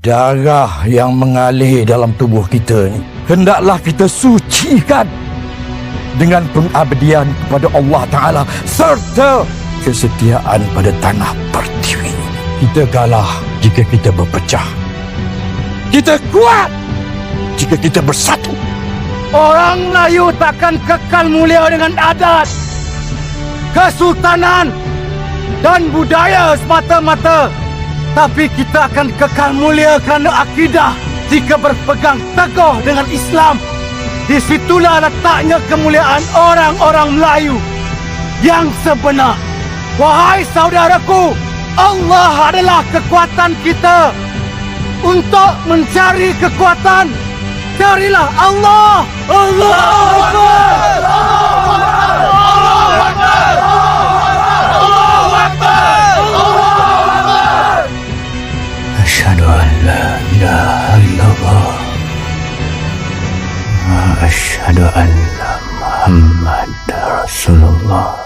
Darah yang mengalir dalam tubuh kita ni hendaklah kita sucikan dengan pengabdian kepada Allah Ta'ala serta kesetiaan pada tanah pertiwi. Kita kalah jika kita berpecah. Kita kuat jika kita bersatu. Orang Melayu takkan kekal mulia dengan adat, kesultanan dan budaya semata-mata, tapi kita akan kekal mulia kerana akidah jika berpegang teguh dengan Islam. Di situlah letaknya kemuliaan orang-orang Melayu yang sebenar. Wahai saudaraku, Allah adalah kekuatan kita. Untuk mencari kekuatan, carilah Allah. Allahu Akbar. Allahu Akbar. Allahu Akbar. Allahu Akbar. Asyhadu an la ilaha illallah. Asyhadu anna Muhammadar Rasulullah.